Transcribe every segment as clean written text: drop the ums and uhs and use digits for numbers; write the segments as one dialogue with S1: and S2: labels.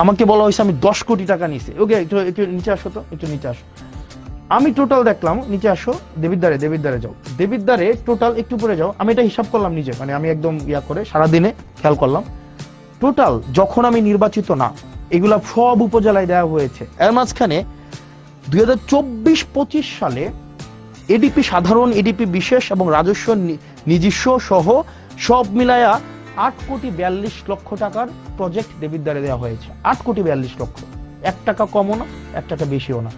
S1: আমাকে বলা হয়েছে আমি 10 কোটি টাকা নিছি। ওকে, একটু নিচে আসো তো, একটু নিচে আসো। আমি টোটাল দেখলাম, নিচে আসো, দেবিদ্বারে যাও, দেবিদ্বারে টোটাল একটু উপরে যাও। আমি এটা হিসাব করলাম নিজে, মানে আমি একদম ইয়া করে সারাদিনে খেয়াল করলাম টোটাল যখন আমি নির্বাচিত না, এগুলা সব উপজেলায় দেওয়া হয়েছে। এর মাঝখানে 2024-25 সালে এডিপি সাধারণ, এডিপি বিশেষ এবং রাজস্ব নিজস্ব সহ সব মিলায়া 8,42,00,000 টাকার প্রজেক্ট দেবিদ্বারে দেওয়া হয়েছে। 8,42,00,000, 1 টাকা কমও না, 1 টাকা বেশিও না।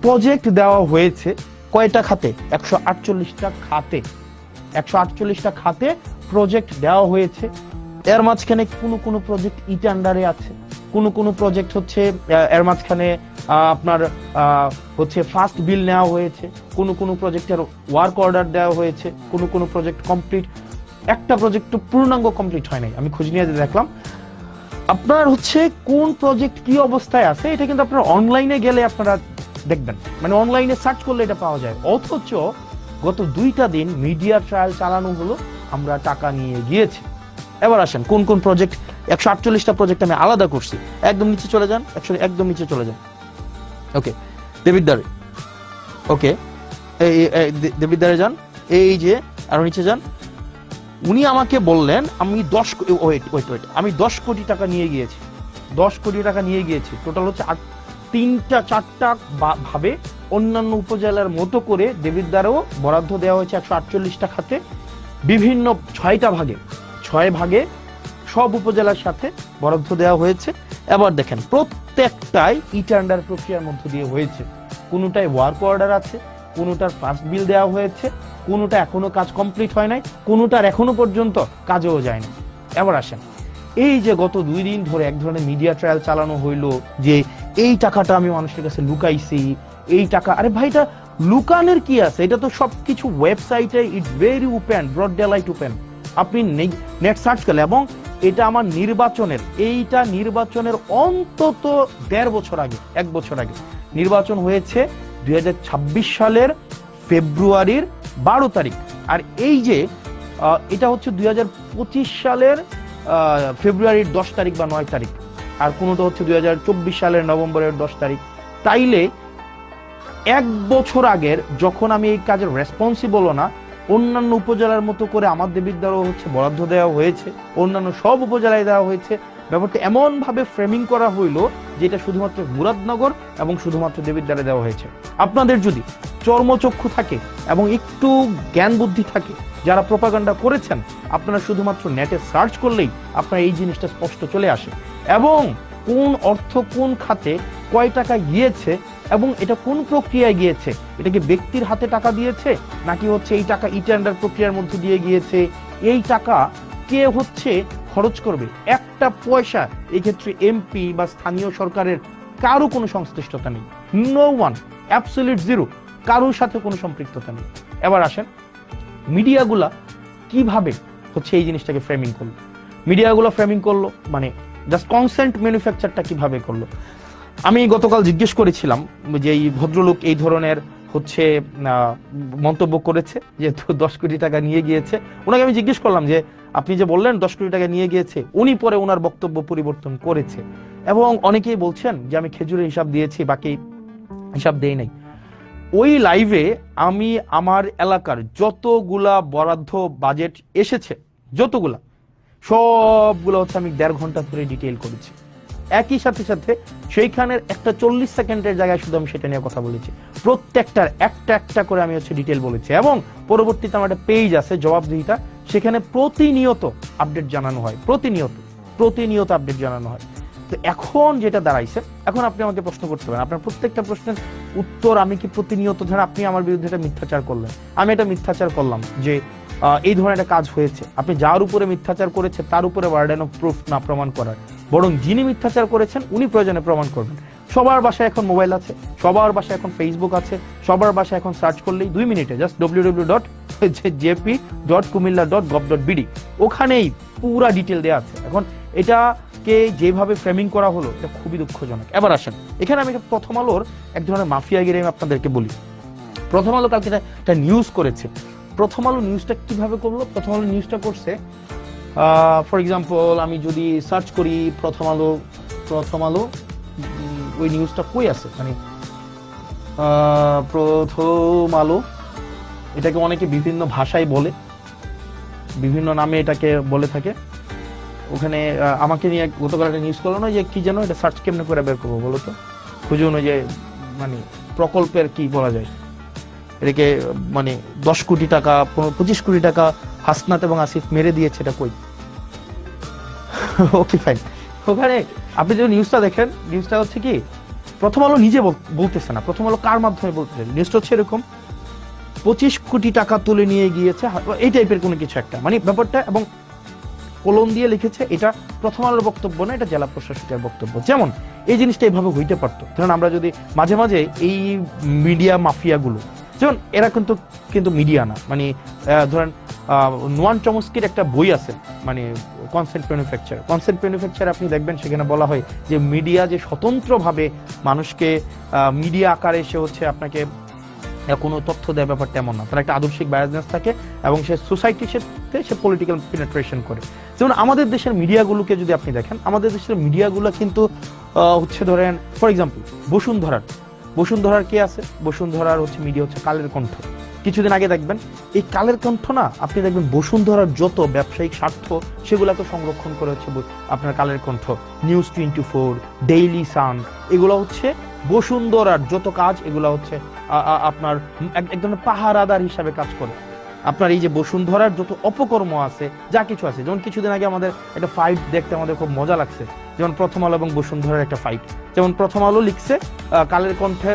S1: প্রজেক্ট দেওয়া হয়েছে কয়টা খাতে? 148টা খাতে, 148টা খাতে প্রজেক্ট দেওয়া হয়েছে। এর মাঝখানে কোনো প্রজেক্ট ইট আন্ডারে আছে, কোনো প্রজেক্ট হচ্ছে এর মাঝখানে আপনার হচ্ছে ফার্স্ট বিল নেওয়া হয়েছে, কোনো প্রজেক্টের ওয়ার্ক অর্ডার দেওয়া হয়েছে, কোনো প্রজেক্ট কমপ্লিট, একটা প্রজেক্ট পূর্ণাঙ্গ কমপ্লিট হয় নাই। আমি খোঁজ নিয়ে দেখলাম আপনার হচ্ছে কোন প্রজেক্ট কি অবস্থায় আছে, এটা কিন্তু আপনার অনলাইনে গেলে আপনারা দেখবেন, মানে অনলাইনে সার্চ করলে এটা পাওয়া যায়। অথচ গত 2টা দিন মিডিয়া ট্রায়াল চালানো হলো, আমরা টাকা নিয়ে গিয়েছি। এবার আসেন কোন প্রজেক্ট, 148টা প্রজেক্ট আমি আলাদা করছি। একদম নিচে চলে যান, একদম নিচে চলে যান। ওকে, দেবিদ্বারে, ওকে দেবিদ্বারে যান, এই যে আরো নিচে যান। উনি আমাকে বললেন আমি 10 কোটি টাকা নিয়ে গিয়েছি, 10 কোটি টাকা নিয়ে গিয়েছি। টোটাল হচ্ছে 3-4টা ভাবে অন্যান্য উপজেলার মতো করে দেবিদ্বারেও বরাদ্দ দেওয়া হয়েছে 148টা খাতে, বিভিন্ন 6টা ভাগে, 6 ভাগে সব উপজেলার সাথে বরাদ্দ দেওয়া হয়েছে। এবার দেখেন প্রত্যেকটাই ইটান্ডার প্রক্রিয়ার মধ্য দিয়ে হয়েছে। কোনোটায় ওয়ার্ক অর্ডার আছে, কোনোটার ফার্স্ট বিল দেওয়া হয়েছে, কোনোটা এখনো কাজ কমপ্লিট হয় নাই, কোনোটার এখনো পর্যন্ত কাজেও যায়নি। এবার আসেন, এই যে গত 2 দিন ধরে এক ধরনের মিডিয়া ট্রায়াল চালানো হইলো যে এই টাকাটা আমি মানুষের কাছে লুকাইছি, এই টাকা, আরে ভাই এটা লুকানোর কি আছে? এটা তো সবকিছু ওয়েবসাইটে, it's very open, broad daylight open, আপনি নেট সার্চ করলে। এবং এটা আমার নির্বাচনের অন্তত 1.5 বছর আগে, 1 বছর আগে নির্বাচন হয়েছে 2026 সালের ফেব্রুয়ারির 12 তারিখ। আর এই যে এটা হচ্ছে 2025 সালের ফেব্রুয়ারির 10 তারিখ বা 9 তারিখ, আর কোনোটা হচ্ছে 2024 সালের নভেম্বরের 10 তারিখ। তাইলে 1 বছর আগের যখন আমি এই কাজের রেসপন্সিবল না, অন্যান্য উপজেলার মতো করে আমার দেবিদ্বারও হচ্ছে বরাদ্দ দেওয়া হয়েছে, অন্যান্য সব উপজেলায় দেওয়া হয়েছে। ব্যাপারটা এমন ভাবে ফ্রেমিং করা হইলো যেটা শুধুমাত্র মুরাদনগর এবং শুধুমাত্র দেবিদ্বারে দেওয়া হয়েছে। আপনাদের যদি চর্মচক্ষু থাকে এবং একটু জ্ঞান বুদ্ধি থাকে, যারা প্রোপাগান্ডা করেছেন, আপনারা শুধুমাত্র নেটে সার্চ করলেই আপনার এই জিনিসটা স্পষ্ট চলে আসে। এবং কোন অর্থ কোন খাতে কয় টাকা গিয়েছে এবং এটা কোন প্রক্রিয়ায় গিয়েছে, এটা কি ব্যক্তির হাতে টাকা দিয়েছে নাকি হচ্ছে এই টাকা ইটেন্ডার প্রক্রিয়ার মধ্যে দিয়ে গিয়েছে, এই টাকা কে হচ্ছে খরচ করবে, একটা পয়সা এই ক্ষেত্রে এমপি বা স্থানীয় সরকারের কারো কোনো সংশ্লিষ্টতা নেই। নো ওয়ান, অ্যাবসলিউট জিরো, কারোর সাথে কোনো সম্পৃক্ততা নেই। এবার আসেন মিডিয়াগুলা কিভাবে হচ্ছে এই জিনিসটাকে ফ্রেমিং করলো। মিডিয়াগুলো ফ্রেমিং করলো মানে জাস্ট কনসেন্ট ম্যানুফ্যাকচারটা কিভাবে করলো। আমি গতকাল জিজ্ঞেস করেছিলাম যে এই ভদ্রলোক এই ধরনের হচ্ছে মন্তব্য করেছে, যেহেতু 10 কোটি টাকা নিয়ে গিয়েছে। ওনাকে আমি জিজ্ঞেস করলাম যে আপনি যে বললেন 10 কোটি টাকা নিয়ে গিয়েছে, উনি পরে ওনার বক্তব্য পরিবর্তন করেছে এবং অনেকেই বলছেন যে আমি খেজুরের হিসাব দিয়েছি, বাকি হিসাব দেই নাই। ওই লাইভে আমি আমার এলাকার যতগুলা বরাদ্দ বাজেট এসেছে, যতগুলা, সবগুলো হচ্ছে আমি 1.5 ঘন্টা ধরে ডিটেইল করেছি। একই সাথে সেইখানের একটা 40 সেকেন্ডের জায়গায় শুধু আমি সেটা নিয়ে কথা বলেছি। প্রত্যেকটার একটা করে আমি হচ্ছে ডিটেইল বলেছি। এবং পরবর্তীতে আমার একটা পেজ আছে জবাবদিহিতা, সেখানে প্রতিনিয়ত আপডেট জানানো হয়, প্রতিনিয়ত আপডেট জানানো হয়। তো এখন যেটা দাঁড়াইছে, এখন আপনি আমাকে প্রশ্ন করতে পারেন, আপনার প্রত্যেকটা প্রশ্নের উত্তর আমি কি প্রতিনিয়ত, ধরেন আপনি আমার বিরুদ্ধে একটা মিথ্যাচার করলেন, আমি একটা মিথ্যাচার করলাম যে এই ধরনের একটা কাজ হয়েছে, আপনি যার উপরে মিথ্যাচার করেছে তার উপরে বার্ডেন অফ প্রুফ না প্রমাণ করার, বরং যিনি মিথ্যাচার করেছেন উনি প্রয়োজনে প্রমাণ করবেন। সবার বাসায় এখন মোবাইল আছে, সবার বাসায় এখন ফেসবুক আছে, সবার বাসায় এখন সার্চ করলেই 2 মিনিটে জাস্ট www.jp.kumilla.gov.bd, ওখানেই পুরা ডিটেল দেওয়া আছে। এখন এটাকে যেভাবে ফ্রেমিং করা হলো এটা খুবই দুঃখজনক। এবার আসেন, এখানে আমি প্রথম আলোর এক ধরনের মাফিয়াগিরি আমি আপনাদেরকে বলি। প্রথম আলো কালকে একটা নিউজ করেছে। প্রথম আলো নিউজটা কিভাবে করলো? প্রথম আলো নিউজটা করছে, ফর এক্সাম্পল আমি যদি সার্চ করি প্রথম আলো প্রথম আলো ওই নিউজটা কই আছে, মানে প্রথম আলো এটাকে অনেকে বিভিন্ন ভাষায় বলে, বিভিন্ন নামে এটাকে বলে থাকে। ওখানে আমাকে নিয়ে গতকাল একটা নিউজ করলো না, যে কি যেন, এটা সার্চ কেমনে করে বের করবো বলো তো, খুঁজুন ওই যে মানে প্রকল্পের কি বলা যায় এটাকে, মানে 10 কোটি টাকা 25 কোটি টাকা হাসনাত এবং আসিফ মেরে দিয়েছে, এটা কই? Okay fine. ওখানে আপনি যে নিউজটা দেখেন, নিউজটা হচ্ছে কি, প্রথম আলো নিজে বলতেছে না, প্রথম আলো কার মাধ্যমে বলতেছে, নিউজটা হচ্ছে এরকম 25 কোটি টাকা তুলে নিয়ে গিয়েছে, এই টাইপের কোনো কিছু একটা, মানে ব্যাপারটা, এবং কলম দিয়ে লিখেছে এটা প্রথম আলোর বক্তব্য না, এটা জেলা প্রশাসকের বক্তব্য। যেমন এই জিনিসটা এইভাবে হইতে পারতো, ধরেন আমরা যদি মাঝে মাঝে এই মিডিয়া মাফিয়াগুলো, যেমন এরা কিন্তু মিডিয়া না, মানে ধরেন নোয়ান চমস্কির একটা বই আছে, মানে কনসেন্ট ম্যানুফ্যাকচার, আপনি দেখবেন সেখানে বলা হয় যে মিডিয়া যে স্বতন্ত্রভাবে মানুষকে মিডিয়া আকারে সে হচ্ছে আপনাকে কোনো তথ্য দেয়, ব্যাপারটা এমন না, তার একটা আদর্শিক বায়াসনেস থাকে এবং সে সোসাইটির সাথে সে পলিটিক্যাল পেনিট্রেশন করে। যেমন আমাদের দেশের মিডিয়াগুলোকে যদি আপনি দেখেন, আমাদের দেশের মিডিয়াগুলো কিন্তু হচ্ছে ধরেন ফর এক্সাম্পল বসুন্ধরার কে আছে, বসুন্ধরার হচ্ছে মিডিয়া হচ্ছে কালের কণ্ঠ। কিছুদিন আগে দেখবেন এই কালের কণ্ঠ না, আপনি দেখবেন বসুন্ধরার যত ব্যবসায়িক স্বার্থ সেগুলোকে সংরক্ষণ করে হচ্ছে আপনার Kaler Kantho, news 24, Daily Sun, এগুলো হচ্ছে বসুন্ধরার যত কাজ, এগুলো হচ্ছে আপনার এক ধরনের পাহারাদার হিসাবে কাজ করে। আপনার এই যে বসুন্ধরার যত অপকর্ম আছে, যা কিছু আছে, যেমন কিছুদিন আগে আমাদের একটা ফাইট দেখতে আমাদের খুব মজা লাগছে, যেমন প্রথম আলো এবং বসুন্ধরার একটা ফাইট। যেমন প্রথম আলো লিখছে কালের কণ্ঠে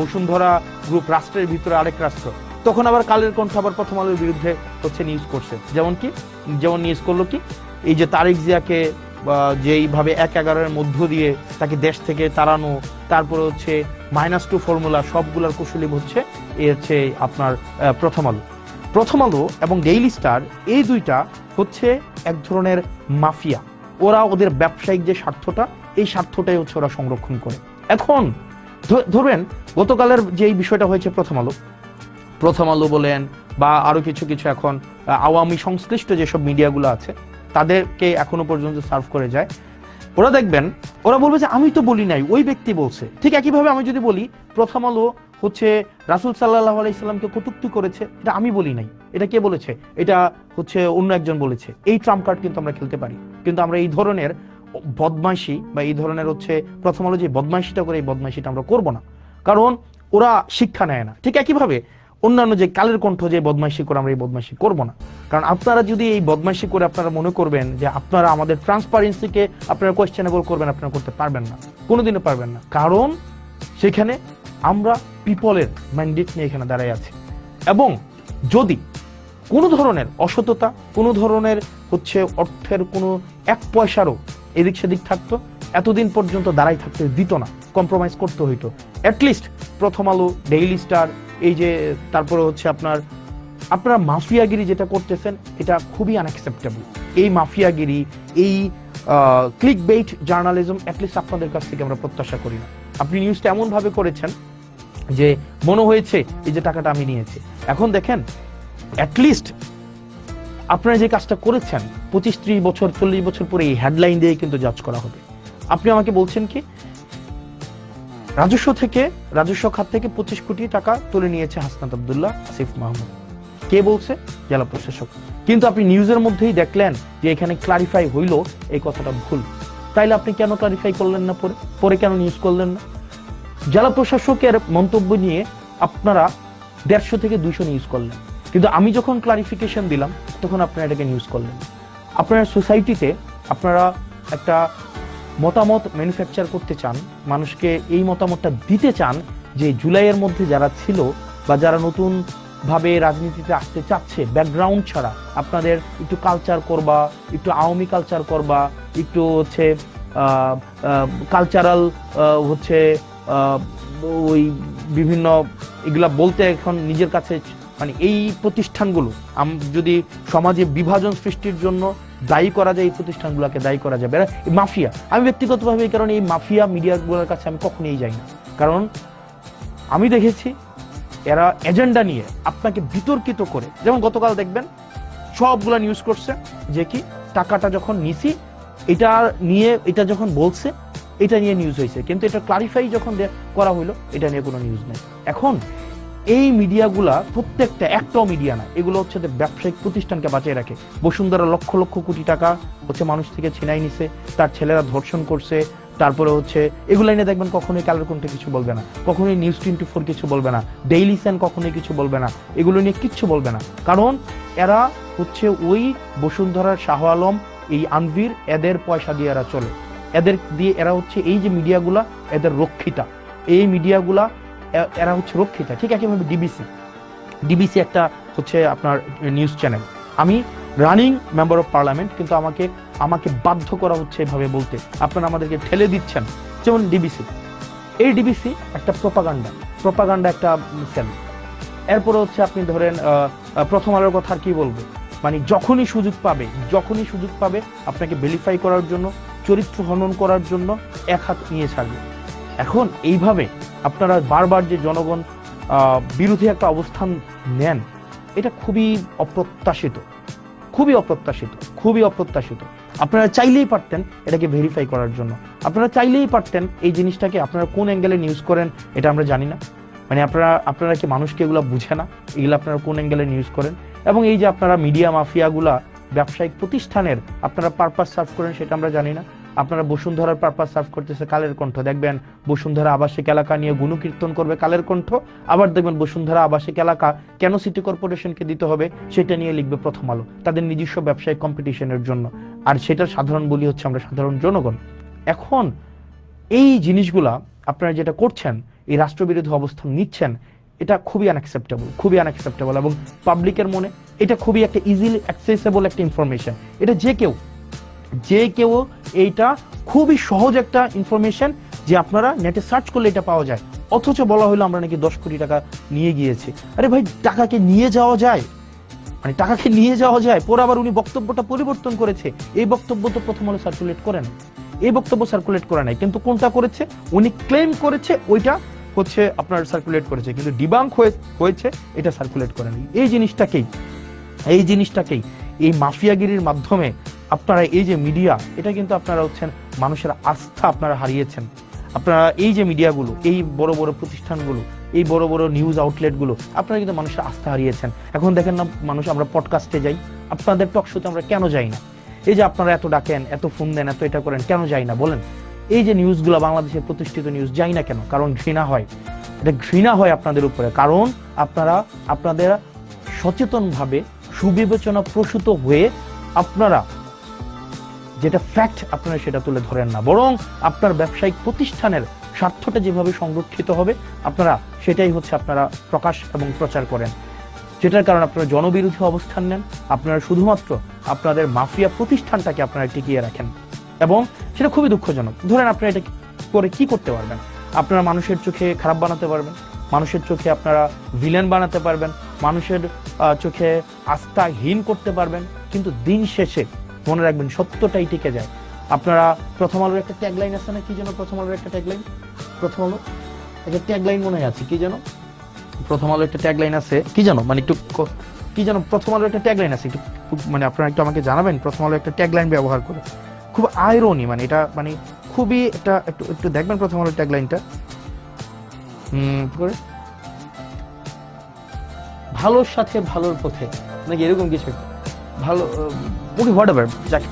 S1: বসুন্ধরা গ্রুপ রাষ্ট্রের ভিতরে আরেক রাষ্ট্র, তখন আবার কালের কণ্ঠ আবার প্রথম আলোর বিরুদ্ধে হচ্ছে নিউজ করছে। যেমন নিউজ করলো কি, এই যে তারেক জিয়াকে যেইভাবে 1/11 মধ্য দিয়ে তাকে দেশ থেকে তাড়ানো, তারপরে হচ্ছে -2 ফর্মুলা, সবগুলার কুশলী হচ্ছে হচ্ছে আপনার প্রথম আলো এবং ডেইলি স্টার, এই দুইটা হচ্ছে এক ধরনের মাফিয়া। ওরা ওদের ব্যবসায়িক যে স্বার্থটা, এই স্বার্থটাই হচ্ছে ওরা সংরক্ষণ করে। এখন ধরবেন গতকালের যে বিষয়টা হয়েছে, প্রথম আলো বলেন বা আরো কিছু এখন আওয়ামী সংশ্লিষ্ট যেসব মিডিয়াগুলো আছে তাদেরকে এখনো পর্যন্ত সার্ভ করে যায়, ওরা দেখবেন ওরা বলবে যে আমি তো বলি নাই, ওই ব্যক্তি বলছে। ঠিক একইভাবে আমি যদি বলি প্রথম আলো হচ্ছে রাসূল সাল্লাল্লাহু আলাইহি সাল্লামকে কটূক্তি করেছে, এটা আমি বলি নাই, এটা কে বলেছে, এটা হচ্ছে অন্য একজন বলেছে, এই ট্রাম্প কার্ড কিন্তু আমরা খেলতে পারি। কিন্তু আমরা এই ধরনের বদমাইশি বা এই ধরনের হচ্ছে প্রথম আলো যে বদমাইশিটা করে, এই বদমাইশিটা আমরা করব না, কারণ ওরা শিক্ষা নেয় না। ঠিক একইভাবে অন্যান্য যে কালের কণ্ঠ যে বদমাইশি করে, আমরা এই বদমাইশি করব না, কারণ আপনারা যদি এই বদমাইশি করে আপনারা মনে করবেন যে আপনারা আমাদের ট্রান্সপারেন্সিকে আপনারা কোয়েশ্চেনেবল করবেন, আপনারা করতে পারবেন না, কোনোদিনও পারবেন না, কারণ সেখানে আমরা পিপলের ম্যান্ডেট নিয়ে এখানে দাঁড়াই আছি। এবং যদি কোনো ধরনের অসততা, কোনো ধরনের হচ্ছে অর্থের কোনো 1 পয়সারও এদিক সেদিক থাকতো, এতদিন পর্যন্ত দাঁড়াই থাকতে দিত না, কম্প্রোমাইজ করতে হইতো। অ্যাটলিস্ট প্রথম আলো, ডেইলি স্টার, এই যে তারপরে হচ্ছে আপনারা মাফিয়াগিরি যেটা করতেছেন, এটা খুবই আনঅ্যাকসেপ্টেবল। এই মাফিয়াগিরি, এই ক্লিক বেইট জার্নালিজম অ্যাটলিস্ট আপনাদের কাছ থেকে আমরা প্রত্যাশা করি না। আপনি নিউজটা এমনভাবে করেছেন যে মনে হয়েছে এই যে টাকাটা আমি নিয়েছি। এখন দেখেন অ্যাটলিস্ট আপনারা যে কাজটা করেছেন 25-30 বছর 40 বছর পরে এই হেডলাইন দিয়ে কিন্তু জাজ করা হবে। আপনি আমাকে বলছেন কি রাজস্ব খাত থেকে 25 কোটি টাকা তুলে নিয়েছে হাসনাত আব্দুল্লাহ, আসিফ মাহমুদ, কে বলছে? জেলা প্রশাসক। কিন্তু আপনি নিউজের মধ্যেই দেখলেন যে এখানে ক্লারিফাই হইল এই কথাটা ভুল। তাইলে আপনি কেন ক্লারিফাই করলেন না, পরে কেন নিউজ করলেন না? জেলা প্রশাসকের মন্তব্য নিয়ে আপনারা 150 থেকে 200 নিউজ করলেন, কিন্তু আমি যখন ক্লারিফিকেশন দিলাম তখন আপনারা এটাকে নিউজ করলেন। আপনার সোসাইটিতে আপনারা একটা মতামত ম্যানুফ্যাকচার করতে চান, মানুষকে এই মতামতটা দিতে চান যে জুলাইয়ের মধ্যে যারা ছিল বা যারা নতুন ভাবে রাজনীতিতে আসতে চাচ্ছে, ব্যাকগ্রাউন্ড ছাড়া আপনাদের একটু কালচার করবা, একটু আওয়ামী কালচার করবা, একটু হচ্ছে কালচারাল হচ্ছে ওই বিভিন্ন এগুলা বলতে এখন নিজের কাছে, মানে এই প্রতিষ্ঠানগুলো যদি সমাজে বিভাজন সৃষ্টির জন্য দায়ী করা যায়, এই প্রতিষ্ঠানগুলোকে দায়ী করা যাবে। মাফিয়া, আমি ব্যক্তিগতভাবে এই কারণে এই মাফিয়া মিডিয়াগুলোর কাছে আমি কখনোই যাই না, কারণ আমি দেখেছি এরা এজেন্ডা নিয়ে আপনাকে বিতর্কিত করে, যেমন গতকাল দেখবেন সবগুলা নিউজ করছে যে কি টাকাটা যখন নিছি এটা নিয়ে, এটা যখন বলছে এটা নিয়ে নিউজ হয়েছে, কিন্তু এটা ক্লারিফাই যখন করা হইলো এটা নিয়ে কোনো নিউজ নেই। এখন এই মিডিয়াগুলা প্রত্যেকটা একটাও মিডিয়া না, এগুলো হচ্ছে ব্যবসায়িক প্রতিষ্ঠানকে বাঁচিয়ে রাখে। বসুন্ধরা লক্ষ লক্ষ কোটি টাকা হচ্ছে মানুষ থেকে ছিনাই নিছে, তার ছেলেরা ধর্ষণ করছে, তারপরে হচ্ছে এগুলো নিয়ে দেখবেন কখনোই কালের কণ্ঠে কিছু বলবে না, কখনোই নিউজ 24 কিছু বলবে না, ডেইলি সান কখনোই কিছু বলবে না, এগুলো নিয়ে কিচ্ছু বলবে না। কারণ এরা হচ্ছে ওই বসুন্ধরার শাহ আলম, এই আনভির, এদের পয়সা দিয়ে এরা চলে, এদের দিয়ে এরা হচ্ছে এই যে মিডিয়াগুলা এদের রক্ষিতা, এই মিডিয়াগুলা এরা হচ্ছে রক্ষিতা। ঠিক একইভাবে ডিবিসি একটা হচ্ছে আপনার নিউজ চ্যানেল। আমি রানিং মেম্বার অফ পার্লামেন্ট, কিন্তু আমাকে বাধ্য করা হচ্ছে এভাবে বলতে, আপনারা আমাদেরকে ঠেলে দিচ্ছেন। যেমন এই ডিবিসি একটা প্রপাগান্ডা একটা সেল। এরপরে হচ্ছে আপনি ধরেন প্রথম আলোর কথা আর কি বলবো, মানে যখনই সুযোগ পাবে আপনাকে ভেরিফাই করার জন্য, চরিত্র হনন করার জন্য এক হাত নিয়ে ছাড়বে। এখন এইভাবে আপনারা বারবার যে জনগণ বিরোধী একটা অবস্থান নেন, এটা খুবই অপ্রত্যাশিত। আপনারা চাইলেই পারতেন এটাকে ভেরিফাই করার জন্য, আপনারা চাইলেই পারতেন এই জিনিসটাকে, আপনারা কোন অ্যাঙ্গেলে নিউজ করেন এটা আমরা জানি না, মানে আপনারা কি মানুষকে এগুলো বুঝে না, এগুলো আপনারা কোন অ্যাঙ্গেলে নিউজ করেন। এবং এই যে আপনারা মিডিয়া মাফিয়াগুলা ব্যবসায়িক প্রতিষ্ঠানের আপনারা পারপাস সার্ভ করেন সেটা আমরা জানি না। আপনারা বসুন্ধরার পারপাস সার্ভ করতেছে কালের কণ্ঠ, দেখবেন বসুন্ধরা আবাসিক এলাকা নিয়ে গুণকীর্তন করবে কালের কণ্ঠ, আবার দেখবেন বসুন্ধরা আবাসিক এলাকা কেন সিটি কর্পোরেশনকে দিতে হবে সেটা নিয়ে লিখবে প্রথম আলো, তাদের নিজস্ব ব্যবসায়িক কম্পিটিশনের জন্য। আর সেটার সাধারণ বলি হচ্ছে আমরা সাধারণ জনগণ। এখন এই জিনিসগুলা আপনারা যেটা করছেন, এই রাষ্ট্রবিরোধী অবস্থান নিচ্ছেন, এটা খুবই আনএক্সেপ্টেবল এবং পাবলিকের মনে এটা খুবই একটা ইজিলি অ্যাক্সেসেবল একটা ইনফরমেশন। এটা যে কেউ এইটা খুবই সহজ একটা ইনফরমেশন যে আপনারা নেটে সার্চ করলে এটা পাওয়া যায়। অথচ বলা হলো আমরা নাকি 10 কোটি টাকা নিয়ে গিয়েছি। আরে ভাই, টাকাকে নিয়ে যাওয়া যায়, পরে আবার উনি বক্তব্যটা পরিবর্তন করেছে। এই বক্তব্য তো প্রথম আলো সার্কুলেট করে নাই, কিন্তু কোনটা করেছে, উনি ক্লেম করেছে ওইটা হচ্ছে আপনার সার্কুলেট করেছে, কিন্তু ডিবাঙ্ক হয়েছে এটা সার্কুলেট করেনি। এই জিনিসটাকেই এই মাফিয়াগিরির মাধ্যমে আপনারা এই যে মিডিয়া, এটা কিন্তু আপনারা হচ্ছেন মানুষের আস্থা আপনারা হারিয়েছেন। আপনারা এই যে মিডিয়াগুলো, এই বড় বড় প্রতিষ্ঠানগুলো, এই বড় বড় নিউজ আউটলেটগুলো, আপনারা কিন্তু মানুষের আস্থা হারিয়েছেন। এখন দেখেন না মানুষ, আমরা পডকাস্টে যাই, আপনাদের টক শোতে আমরা কেন যাই না? এই যে আপনারা এত ডাকেন, এত ফোন দেন, এত এটা করেন, কেন যাই না বলেন? এই যে নিউজগুলো, বাংলাদেশের প্রতিষ্ঠিত নিউজ, যাই না কেন? কারণ ঘৃণা হয় আপনাদের উপরে। কারণ আপনাদের সচেতনভাবে সুবিবেচনা প্রসূত হয়ে আপনারা যেটা ফ্যাক্ট আপনারা সেটা তুলে ধরেন না, বরং আপনার ব্যবসায়িক প্রতিষ্ঠানের স্বার্থটা যেভাবে সংরক্ষিত হবে আপনারা সেটাই হচ্ছে আপনারা প্রকাশ এবং প্রচার করেন, যেটার কারণে আপনারা জনবিরোধী অবস্থান নেন। আপনারা শুধুমাত্র আপনাদের মাফিয়া প্রতিষ্ঠানটাকে আপনারা টিকিয়ে রাখেন, এবং সেটা খুবই দুঃখজনক। ধরেন আপনারা এটা করে কি করতে পারবেন? আপনারা মানুষের চোখে খারাপ বানাতে পারবেন, মানুষের চোখে আপনারা ভিলেন বানাতে পারবেন, মানুষের চোখে আস্থাহীন করতে পারবেন, কিন্তু দিন শেষে মনে রাখবেন সত্যটাই টিকে যায়। আপনারা প্রথম আলোর একটা ট্যাগলাইন আছে না, কি যেন প্রথম আলোর একটা ট্যাগলাইন, মনে আছে কি যেন, প্রথম আলোর একটা ট্যাগলাইন আছে কি যেন, মানে একটু কি যেন প্রথম আলোর একটা ট্যাগলাইন আছে, একটু মানে আপনারা একটু আমাকে জানাবেন। প্রথম আলো একটা ট্যাগলাইন ব্যবহার করে, খুব আইরনি, মানে এটা মানে খুবই এটা একটু দেখবেন প্রথম আলোর ট্যাগলাইনটা, ভালোর সাথে ভালোর পথে নাকি এরকম কিছু, ভালো ওকে হোয়াটএভার, যাক